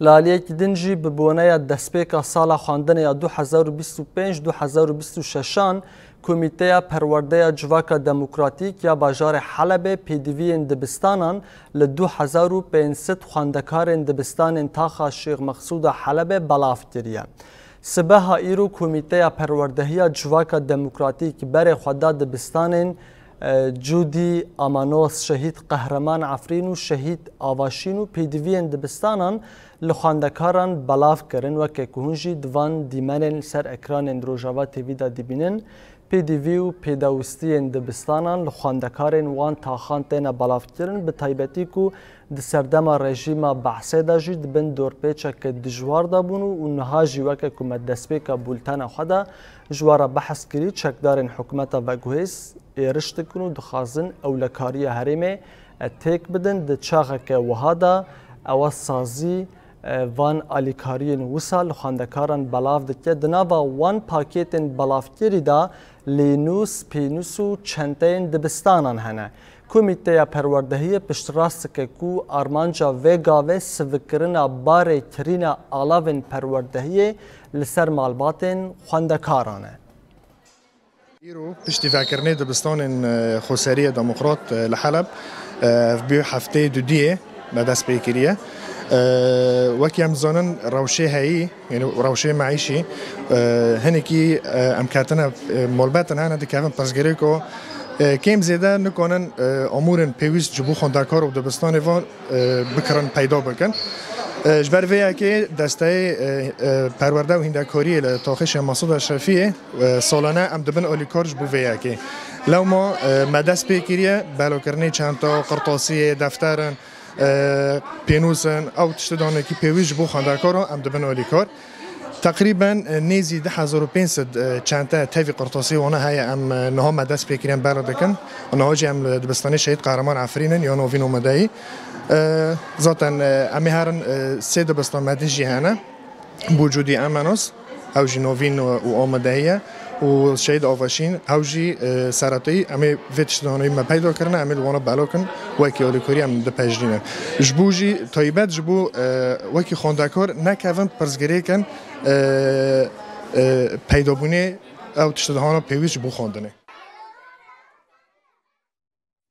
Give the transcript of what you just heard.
لالیک دنجی ببونه دسپیک سال خواندن 2025-2026 کمیته پرورده جواک دموکراتیک یا بازار حلب پیدوی دبستانان ل 2500 خواندکار دبستان تاخا شیخ مقصود حلب بلاف کریه. سبه ایرو کمیته پروردهی جواک دموکراتیک بر خدا دبستان جودی آمانوس شهید قهرمان عفرین و شهید آواشین و پیدوی دبستانان لخواندکاران بلاف کرن و که کهونجی دوان دیمن سر اکران روژاوا تیوی دا دیبینن پیدوی و پیداوستی دبستانان لخواندکاران وان تاخان تینا بلاف کرن به تایبتی که د سردم رژیم بحثه دا جید بین دورپیچه که دجوار دا بونو و نها جیوه که کمت دسپی که بولتن خودا جوار بحث کری چکدارن حکومت و گوهیس ایرشت کنو دخوازن اولکاری هریمه تیک بدن د چاقه که وهادا او سازی وان آلیکاری وسا لخواندکاران بلاف دکه دناوا وان پاکیتن بلاف کری دا لینوس پینوس و چنتین دبستانان هنه. کمیته پروردهی پشتراست که کو آرمانجا وگاوه سوکرنا باره کرینا آلاوین پروردهی لسر مالباتن خواندکارانه. ایرو پشتی فکرنه دبستان خسری دموکرات لحلب بی هفته دودیه به دست بیکریه وکی هم زانن روشه هایی یعنی روشه معیشی هنکی امکانتنا مالباتن هنه دکیفن پسگری که کم زیاده نکنن امورن پیوست جبو خواندکار و دبستان وان بکرن پیدا بکن. جبر ویا که دسته پرورده و هندکاری لتاخش مسعود اشرفیه سالانه ام دبن آلیکارج بو ویا که لو ما مدرس پیکریه بلو کرنی چند تا قرطاسی دفترن پینوسن او تشتدانه کی پیویج بو خواندکارا ام دبن آلیکار تقریبا نیزی 10500 چند تا تیوی قرطاسی وانه های ام نها مدرس پیکریان بردکن و نها جی ام دبستانی شهید قهرمان عفرینن یا نوین اومدهی ذاتاً امی هرن سه دبستان مدنجی هنه بوجودی امانوس هاوجی نوین و آمدهیه و شهید آواشین هاوجی سراتی امی ویتشتانوی ما پیدا کرنه امی لوانا بالا کن وکی آلیکاری ام دپجرینن جبوجی تایبت جبو وکی خواندکار نکوان پرزگری کن پیدا بونه او تشتدهانا پیویش جبو خواندنه